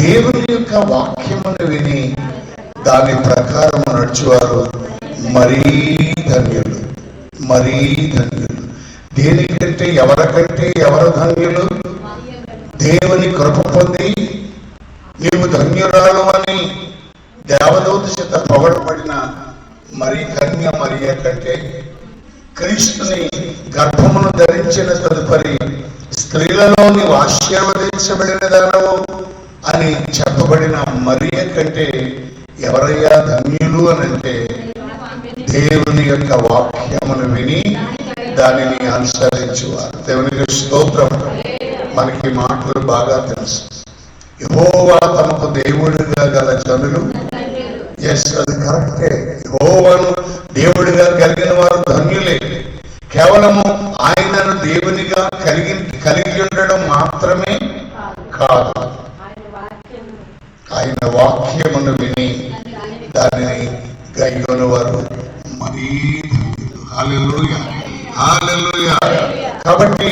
దేవుని యొక్క వాక్యమును విని దాని ప్రకారం నడుచువారు మరీ ధన్యులు, మరీ ధన్యులు. దేనికంటే ఎవరికంటే ఎవరు ధన్యులు? దేవుని కృప పొంది నీవు ధన్యురాలు అని దేవదూత చేత పొగడబడిన మరి కన్య మరియ కంటే, క్రీస్తుని గర్భమును ధరించిన తదుపరి స్త్రీలలో నీవు ఆశీర్వదించబడిన దానవు అని చెప్పబడిన మరియ కంటే ఎవరయ్యా ధన్యులు అని అంటే, దేవుని యొక్క వాక్యమును విని దానిని అనుసరించువారు. దేవునికి స్తోత్రం. మనకి మాటలు బాగా తెలుసు. యెహోవా తమకు దేవుడిగా గల జనులు, ఎస్ అది కరెక్టే. యెహోవాను దేవుడిగా కలిగిన వారు ధన్యులే. కేవలము ఆయనను దేవునిగా కలిగి ఉండడం మాత్రమే కాదు, ఆయన వాక్యమును విని దానిని గైకొను వారు మరీ ధన్యులు. హల్లెలూయా, హల్లెలూయా. కాబట్టి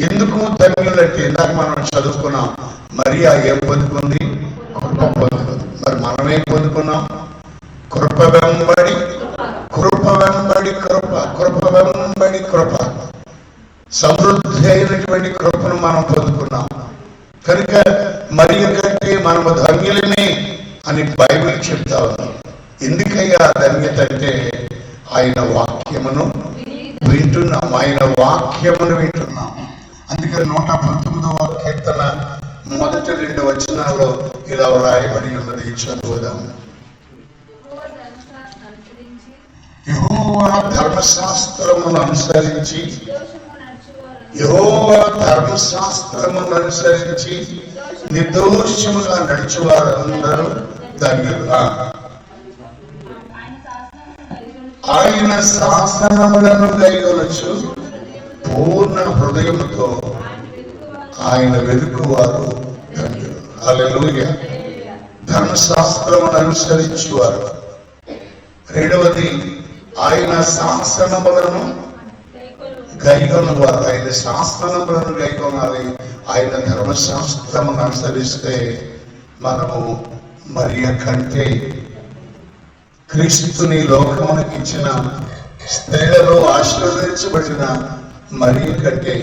ఎందుకు ధన్యులంటే ఇందాక మనం చదువుకున్నాం, మరియా ఏం పొందుకుంది? కృప పొందుకుంది. మరి మనం ఏం పొందుకున్నాం? కృప వెంబడి కృప వెంబడి కృప, కృప వెంబడి కృప, సమృద్ధి అయినటువంటి కృపను మనం పొందుకున్నాం. కనుక మరియ కంటే మనము ధన్యులమే అని బైబిల్ చెప్తా ఉన్నాం. ఎందుకయ్యా ధన్యత అంటే ఆయన వాక్యమును వింటున్నాం, ఆయన వాక్యమును వింటున్నాం. అందుకని 119వ కీర్తన మొదటి 2 వచనాల్లో ఇలా రాయబడి ఉన్నది, చదువుదాం. యెహోవా ధర్మశాస్త్రమును అనుసరించి, యెహోవా ధర్మశాస్త్రమును అనుసరించి నిర్దోషముగా నడిచేవారందరూ ధన్యులు. ఆయన శాసనములను గైకొనొచ్చు పూర్ణ హృదయముతో ఆయన వెతుకువారు ధన్యులు. హల్లెలూయా. ధర్మశాస్త్రమును అనుసరించువారు. రెండవది, ఆయన శాసనములను గైకొనవారు. ఆయన శాసనములను గైకొనాలి. ఆయన ధర్మశాస్త్రమును అనుసరిస్తే మనము మరియ కంటే, క్రీస్తుని లోకమునకు ఇచ్చిన స్త్రీలలో ఆశీర్వదించబడిన మరియ కంటే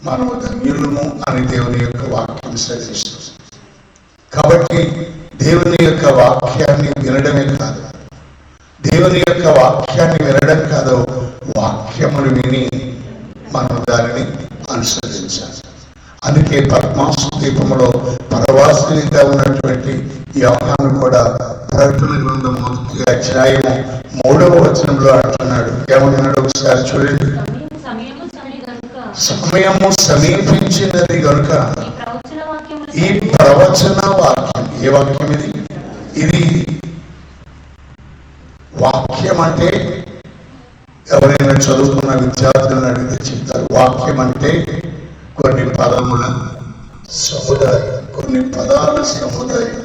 మనము ధన్యులము అని దేవుని యొక్క వాక్యం సెలవిస్తుంది. కాబట్టి దేవుని యొక్క వాక్యాన్ని వినడమే కాదు, దేవుని యొక్క వాక్యాన్ని వినడం కాదు, వాక్యమును విని మనం దానిని అనుసరించాలి. అందుకే పద్మాసు దీపములో పరవాసిగా ఉన్నటువంటి యోహాను కూడా ప్రకటన గ్రంథం 1వ అధ్యాయము 3వ వచనంలో అంటున్నాడు. ఏమన్నాడు ఒకసారి చూడండి. సమయము సమీపించినది కనుక ఈ ప్రవచన వాక్యం, ఏ వాక్యం ఇది? ఇది వాక్యం అంటే ఎవరైనా చదువుకున్న విద్యార్థులను అడిగితే చెప్తారు, వాక్యం అంటే కొన్ని పదముల సముదాయం, కొన్ని పదాల సముదాయం.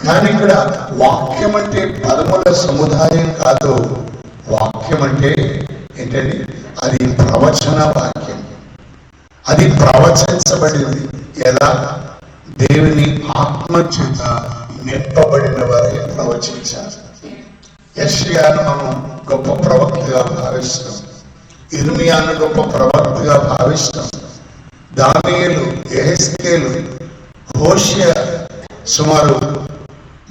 కానీ ఇక్కడ వాక్యం అంటే పదముల సముదాయం కాదు. వాక్యం అంటే ఏంటండి? అది ప్రవచన వాక్యం. అది ప్రవచించబడింది. ఎలా? దేవుని ఆత్మ చేత నింపబడిన వారే ప్రవచించారు. యెషయాను మనం గొప్ప ప్రవక్తగా భావిస్తాం, ఇర్మియాను గొప్ప ప్రవక్తగా భావిస్తాం, దానియేలు, యెహెజ్కేలు, హోషేయ, సుమారు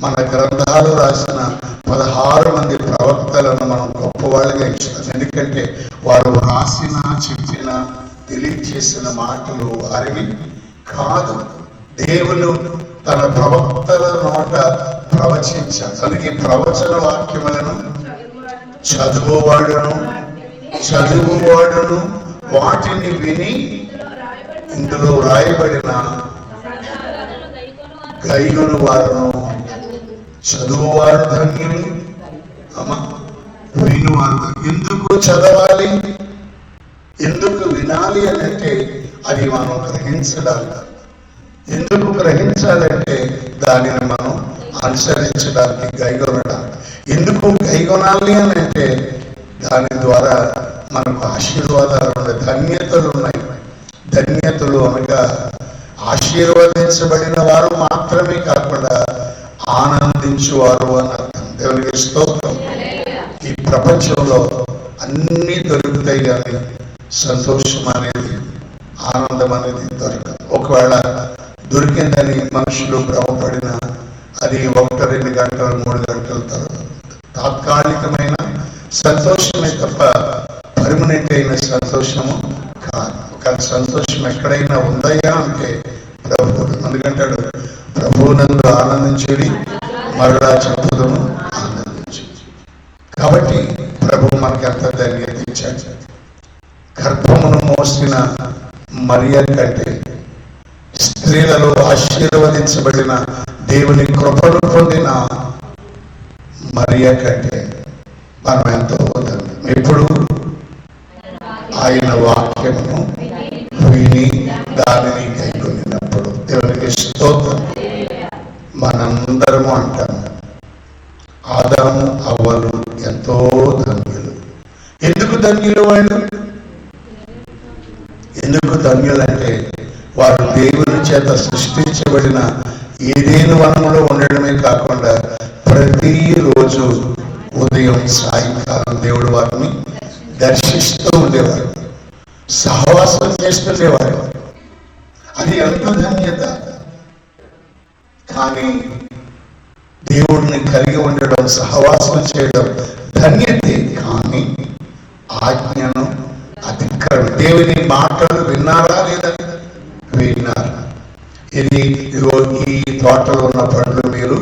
మన గ్రంథాలు రాసిన 16 మంది ప్రవక్తలను మనం గొప్పవాళ్ళుగా ఇస్తాం. ఎందుకంటే వారు రాసిన, చెప్పిన, తెలియజేసిన మాటలు వారివి కాదు, దేవుడు తన ప్రవక్తల నోట ప్రవచించాడు. అందుకే ప్రవచన వాక్యములను చదువువాడును వాటిని విని ఇందులో రాయబడిన గైకొను వారును, చదువువారు ధన్యులు, వినువారు. ఎందుకు చదవాలి, ఎందుకు వినాలి అంటే అది మనం గ్రహించడానికి. ఎందుకు గ్రహించాలంటే దానిని మనం అనుసరించడానికి, గైకొనడానికి. ఎందుకు గైకొనాలి అని అంటే దాని ద్వారా మనకు ఆశీర్వాదాలు ఉన్నాయి, ధన్యతలు ఉన్నాయి. ధన్యతలు అనగా ఆశీర్వదించబడిన వారు మాత్రమే కాకుండా ఆనందించువారు అని అర్థం. దేవునికి స్తోత్రం. ఈ ప్రపంచంలో అన్నీ దొరుకుతాయి కానీ సంతోషం అనేది, ఆనందం అనేది దొరకదు. ఒకవేళ దొరికిందని మనుషులు భ్రమపడిన అది 1-2 గంటలు 3 గంటల తర్వాత తాత్కాలికమైన సంతోషమే తప్ప పర్మనెంట్ అయిన సంతోషము కాదు. కానీ సంతోషం ఎక్కడైనా ఉందయ్యా అంటే ప్రభువుడు. అందుకంటాడు, ప్రభువునందు ఆనందించుడి, మరలా చెప్పుదును ఆనందించు. కాబట్టి ప్రభు మనకి ఎంత ధన్యత ఇచ్చాడు. గర్భమును మోసిన మరియ కంటే, స్త్రీలలో ఆశీర్వదించబడిన దేవుని కృపను పొందిన మరియ కంటే మనం ఎంతో ధన్యం. ఎప్పుడు ఆయన వాక్యమును విని దానిని కైకొనినప్పుడు. దేవునికి స్తోత్రం. మనందరము అంటాము, ఆదాము అవ్వలు ఎంతో ధన్యులు. ఎందుకు ధన్యులు వాళ్ళు? ఎందుకు ధన్యులంటే వారు దేవుని చేత సృష్టించబడిన ఏదేను వనములో ఉండడమే కాకుండా ప్రతిరోజు ఉదయం సాయంకాలం దేవుడు వారిని దర్శిస్తూ ఉండేవాడు, సహవాసం చేస్తుండేవాడు. అది ఎంత ధన్యత. కానీ దేవుడిని కలిగి ఉండడం, సహవాసం చేయడం ధన్యతే. కానీ ఆజ్ఞను అతిక్రమ, దేవుని మాటలు విన్నారా లేదా? విన్నారు. ఇదిగో ఈ తోటలో ఉన్న పండ్లు మీరు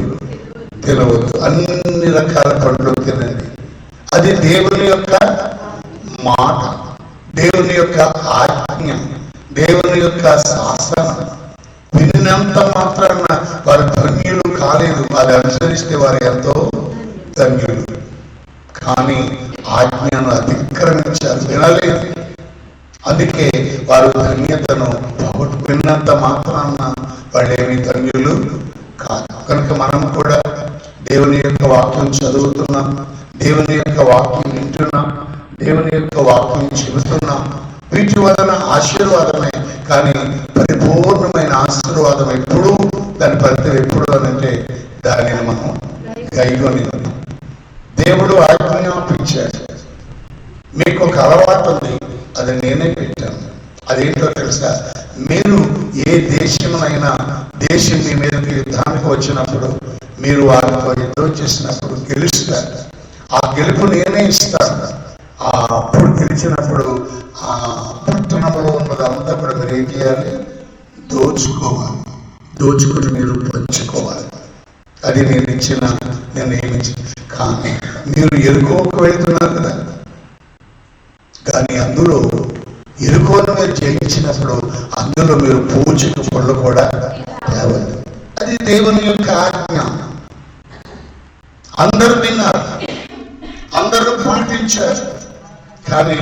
తినవద్దు, అన్ని రకాల పండ్లు తినండి. అది దేవుని యొక్క మాట, దేవుని యొక్క ఆజ్ఞ, దేవుని యొక్క శాసనం. విన్నంత మాత్రాన వారు ధన్యులు కాలేదు. అది అనుసరిస్తే వారు ఎంతో ధన్యులు. కానీ ఆజ్ఞను అతిక్రమించారు, వినలేదు. అందుకే వారు ధన్యతను విన్నంత మాత్రాన వాళ్ళేమి ధన్యులు కాదు. కనుక మనం కూడా దేవుని యొక్క వాక్యం చదువుతున్నాం, దేవుని యొక్క వాక్యం వింటున్నాం, దేవుని యొక్క వాక్యం చెబుతున్నాం. వీటి వలన ఆశీర్వాదమే. కానీ పరిపూర్ణమైన ఆశీర్వాదం ఎప్పుడు, దాని ఫలితం ఎప్పుడు అనంటే దానిని మనం కైకొని దేవుడు ఆజ్ఞాపించాడు. మీకు ఒక అలవాటు ఉంది, అది నేనే పెట్టాను. అదేంటో తెలుసా? మీరు ఏ దేశంలో దేశం మీ మీదకి యుద్ధానికి వచ్చినప్పుడు, మీరు వారితో యుద్ధం చేసినప్పుడు గెలుస్తారు. ఆ గెలుపు నేనే ఇస్తాను. అప్పుడు గెలిచినప్పుడు ఆ పట్టణంలో ఉన్నదంతా కూడా మీరు ఏం చేయాలి? దోచుకోవాలి. దోచుకుని మీరు పంచుకోవాలి. అది నేను నియమించిన. కానీ మీరు ఎరుకోకు వెళ్తున్నారు కదా, కానీ అందులో ఎరుకోను మీరు జయించినప్పుడు అందులో మీరు పూజకు పళ్ళు కూడా తేవాలి. అది దేవుని యొక్క ఆజ్ఞ. అందరూ విన్నారు, అందరూ పాటించారు. కానీ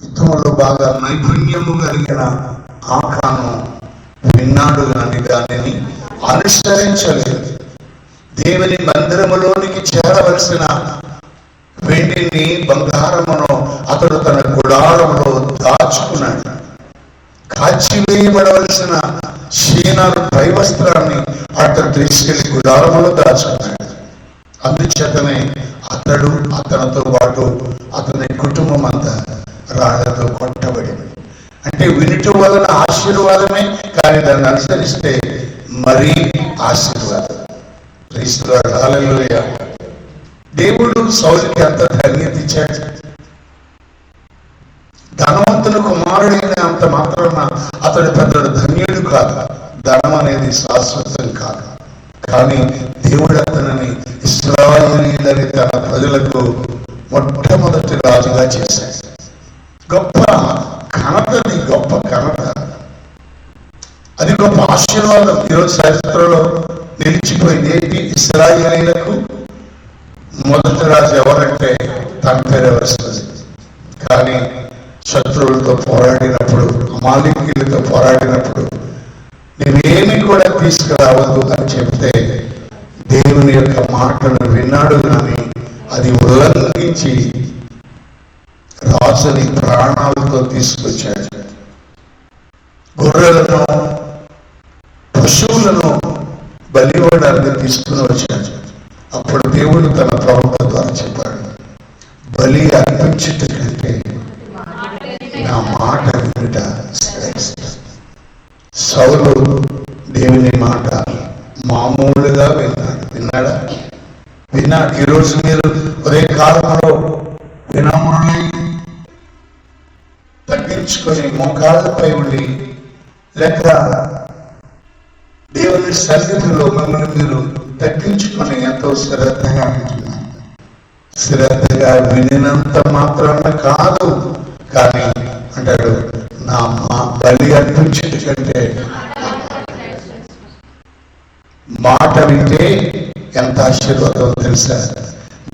యుద్ధంలో బాగా నైపుణ్యము కలిగిన ఆకాను విన్నాడు కానీ దానిని అనుసరించలేదు. దేవుని మందిరములోనికి చేరవలసిన వెండిని, బంగారమును అతడు తన గుడారంలో దాచుకున్నాడు. కాల్చివేయబడవలసిన శీనాలు పై వస్త్రాన్ని అతడు తీసుకెళ్లి గుడారములో దాచుకున్నాడు. అందుచేతనే అతడు, అతనితో పాటు అతని కుటుంబం అంతా రాళ్లతో కొట్టబడింది. అంటే వినుట వలన ఆశీర్వాదమే, కానీ దాన్ని అనుసరిస్తే మరీ ఆశీర్వాదం. క్రీస్తువాడు. హల్లెలూయా. దేవుడు సౌలుకి అంత ధన్యత ఇచ్చాడు. ధనవంతుని కుమారుడైన అంత మాత్రాన అతడు పెద్ద ధన్యుడు కాదు. ధనం అనేది శాశ్వతం కాదు. కానీ దేవుడు అతనిని ఇశ్రాయేలీయులని తన ప్రజలకు మొట్టమొదటి రాజుగా చేశాడు. గొప్ప ఘనతది, గొప్ప ఘనత. అది గొప్ప ఆశీర్వాదం. ఈరోజు చరిత్రలో నిలిచిపోయింది. ఏంటి? ఇశ్రాయేలీయులకు మొదటి రాజు ఎవరంటే తన పేరే వస్తుంది. కానీ శత్రువులతో పోరాడినప్పుడు, అమాలేకీయులతో పోరాడినప్పుడు నువ్వేమి కూడా తీసుకురావద్దు అని చెప్తే దేవుని యొక్క మాటను విన్నాడు. కానీ అది ఉల్లంఘించి రాజుని ప్రాణాలతో తీసుకొచ్చాడు. గొర్రెలను, పశువులను బలివ్వడానికి తీసుకుని వచ్చాడు. అప్పుడు దేవుడు తన ప్రవక్త ద్వారా చెప్పాడు, బలి అర్పించుట కంటే నా మాట వినుట శ్రేష్టం. సౌలు దేవుని మాట మామూలుగా విన్నాడా? విన్నాడు. ఈరోజు మీరు ఉదయ కాలంలో వినమ్రులై తగ్గించుకొని మోకాళ్ళపై ఉండి, లేక దేవుని సన్నిధిలో మిమ్మల్ని మీరు తగ్గించుకొని ఎంతో శ్రద్ధగా వింటున్నారు. శ్రద్ధగా వినినంత మాత్రాన కాదు, కానీ అంటాడు, నా బలి అర్పించే కంటే మాట వింటే ఎంత ఆశీర్వాదం తెలుసా?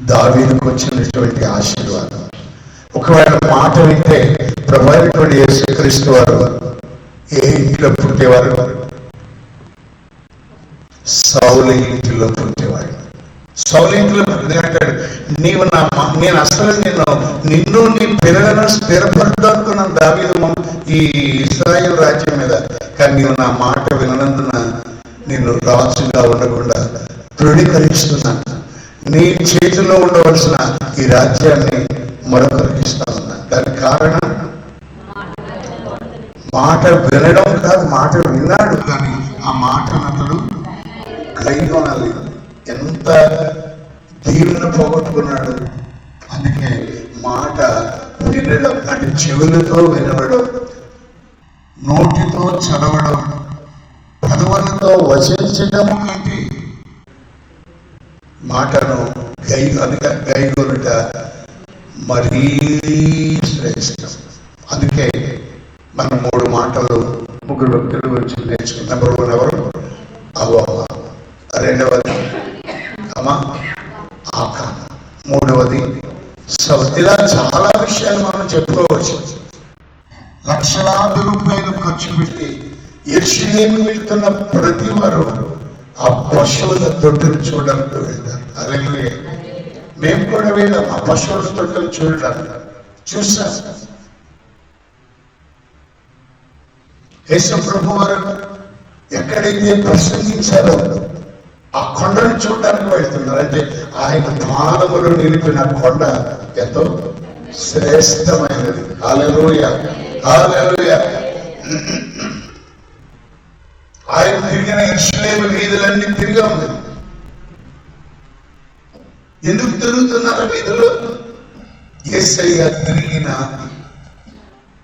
దావీదుకు వచ్చినటువంటి ఆశీర్వాదం. ఒకవేళ మాట వింటే ప్రభువైనటువంటి యేసుక్రీస్తు వారు ఏ ఇంట్లో పుట్టేవారు? సౌలు ఇంటిలో పుట్టేవాడు. సౌలు ఇంటిలో అంటాడు, నేను అసలు నిన్ను నీ పిల్లలను స్థిరపడతానుకున్నాను దావీదు ఈ ఇశ్రాయేలు రాజ్యం మీద, కానీ నీవు నా మాట వినందున నిన్ను రాజుగా ఉండకుండా తృణీకరిస్తున్నాను. నీ చేతిలో ఉండవలసిన ఈ రాజ్యాన్ని మరొకరికి ఇస్తా ఉన్నా. దానికి కారణం మాట వినడం కాదు, మాట విన్నాడు, కానీ ఆ మాట అతడు కైగొనాలి. ఎంత దీవెన పోగొట్టుకున్నాడు. అందుకే మాట వినడం అంటే చెవులతో వినవడం, నోటితో చదవడం, పదవులతో వచించడం కంటే మాటను గైగొనుట మరీ శ్రేష్టం. అందుకే మనం 3 మాటలు 3 వ్యక్తుల గురించి నేర్చుకున్నాం. నెంబర్ 1 ఎవరు? అవ్వమ్మ. రెండవది అమ్మ ఆకాన్. మూడవది సౌలు. ఇలా చాలా విషయాలు మనం చెప్పుకోవచ్చు. లక్షలాది రూపాయలు ఖర్చు పెట్టి యెరూషలేము వెళ్తున్న ప్రతి వారు ఆ పశువుల తొట్టులు చూడడానికి వెళ్తారు. అలాగే మేము కూడా వెళ్ళాం ఆ పశువుల తొట్టులు చూడడానికి. చూసాం. యేసు ప్రభు వారు ఎక్కడైతే ప్రసంగించారో ఆ కొండను చూడడానికి వెళ్తున్నారు. అంటే ఆయన పాదములు నిలిపిన కొండ ఎంతో శ్రేష్టమైనది. హల్లెలూయా, హల్లెలూయా. ఆయన తిరిగిన యెరూషలేము వీధులన్నీ తిరిగా ఉంది. ఎందుకు తిరుగుతున్నారు వీధులు? యేసయ్య తిరిగిన,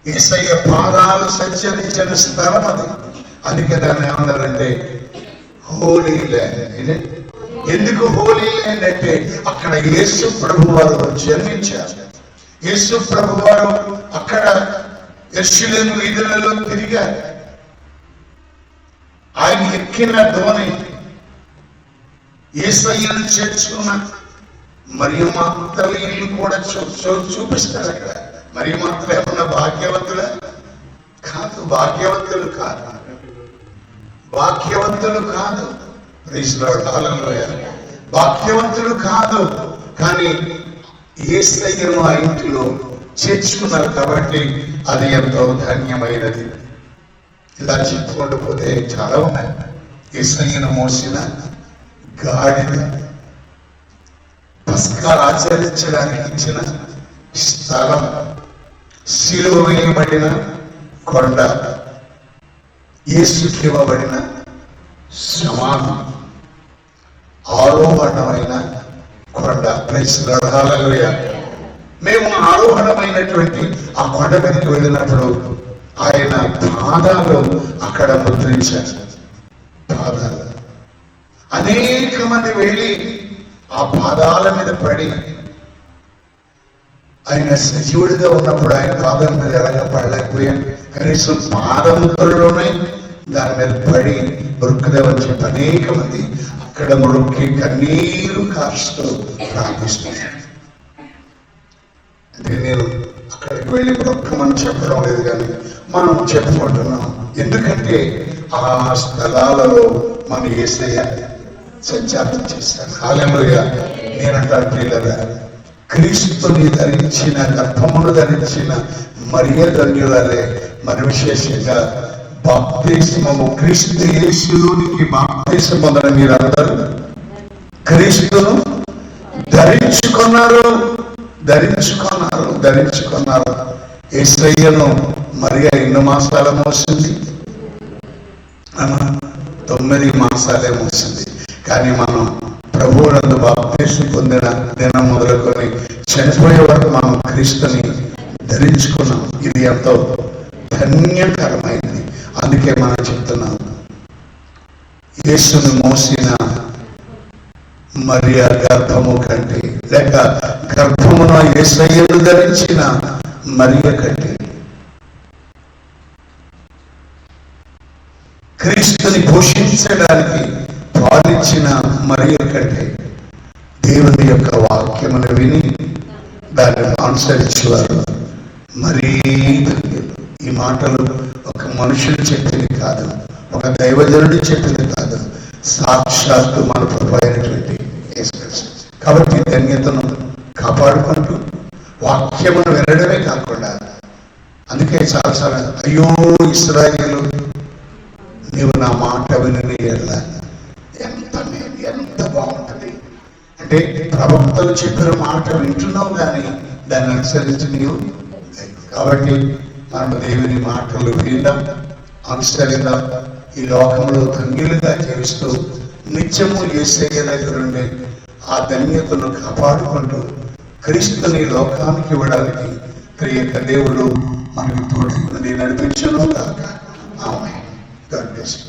యేసయ్య పాదాలు సంచరించిన స్థలం అది. అందుకే దాన్ని ఏమన్నారంటే హోలీ ల్యాండ్. ఎందుకు హోలీ ల్యాండ్ అంటే అక్కడ యేసు ప్రభు వారు జన్మించారు. యేసు ప్రభు వారు అక్కడ యెరూషలేము వీధులలో తిరిగారు. ఆయన ఎక్కిన ధోని యేసయ్యను చేర్చుకున్న మరియు మాత్రం ఇల్లు కూడా చూపిస్తారు. అక్కడ మరియు మాత్రం ఏమన్నా భాగ్యవంతులా? కాదు, భాగ్యవంతులు కాదు, భాగ్యవంతులు కాదు. భాగ్యవంతులు కాదు, కానీ యేసయ్యను ఆ ఇంటిలో చేర్చుకున్నారు కాబట్టి అది ఎంతో ధన్యమైనది. ఇలా చెప్పుకుంటూ పోతే చాలా ఉన్నాయి. యేసయ్యను మోసిన గాడిద, పస్కాలు ఆచరించడానికి ఇచ్చిన స్థలం, శిలువ వేయబడిన కొండ, యేసుకి ఇవ్వబడిన సమాధి, ఆరోహణమైన కొండ. హల్లెలూయా. మేము ఆరోహణమైనటువంటి ఆ కొండ మీదకి వెళ్ళినప్పుడు ఆయన పాదాలు అక్కడ ముద్రించారు. పాదాలు అనేక మంది వెళ్ళి ఆ పాదాల మీద పడి, ఆయన సజీవుడిగా ఉన్నప్పుడు ఆయన పాదాల మీద ఎలాగ పడలేకపోయాం. కనీసం పాదముద్రలోనే దాని మీద పడి మృక్కుదేవని చెప్పి అనేక మంది అక్కడ మృక్కి కన్నీరు కారుస్తూ ప్రార్థిస్తున్నారు. అంటే నేను అక్కడికి వెళ్ళి మృక్కమని చెప్పడం లేదు, కానీ మనం చెప్పుకుంటున్నాం. ఎందుకంటే ఆ స్థలాలలో మన యేసయ్య సంచారం చేశారు. హల్లెలూయా. నేనంటాను ప్రియులారా, క్రీస్తుని ధరించిన, గర్భమును ధరించిన మరియ ధన్యురాలే. మరి విశేషంగా బాప్తిస్మము, క్రీస్తు యేసులోనికి బాప్తిస్మం పొందిన మీరందరూ క్రీస్తును ధరించుకున్నారు. యేసయ్యను మరియా ఎన్ని మాసాలు మోసింది? 9 మాసాలే మోసింది. కానీ మనం ప్రభువునందు బాప్తిస్మం పొందిన దినం మొదలుకొని చనిపోయే వరకు మనం క్రీస్తుని ధరించుకున్నాం. ఇది ఎంతో ధన్యకరమైనది. అందుకే మనం చెప్తున్నాం, యేసును మోసిన మరియా గర్భము కంటే, లేక గర్భమున యేసయ్యను ధరించిన మరియ కంటే, క్రీస్తుని పోషించడానికి పాలిచ్చిన మరియ కంటే, దేవుని యొక్క వాక్యమును విని దాన్ని అనుసరించేవారు మరీ ధన్యులు. ఈ మాటలు ఒక మనుషుడు చెప్పింది కాదు, ఒక దైవజనుడు చెప్పింది కాదు, సాక్షాత్తు మన ప్రభు అయినటువంటి యేసు. కాబట్టి ధన్యతను కాపాడుకుంటూ వాక్యమును వినడమే కాకుండా, అందుకే చాలాసార్లు అయ్యో ఇశ్రాయేలు నీవు నా మాట వినని ఎడల ఎంత బాగుంటుంది అంటే, ప్రవక్తలు చెప్పిన మాట వింటున్నావు కానీ దాన్ని అనుసరించి నీవు. కాబట్టి మనం దేవుని మాటలు విందాం, అనుసరిద్దాం. ఈ లోకంలో ధన్యులుగా జీవిస్తూ నిత్యము యేసయ్య దగ్గర ఉండే ఆ ధన్యతను కాపాడుకుంటూ క్రీస్తుని లోకానికి ఇవ్వడానికి ప్రియక దేవుడు మనకు తోడు నడిపించును కాక. ఆమేన్. God bless you.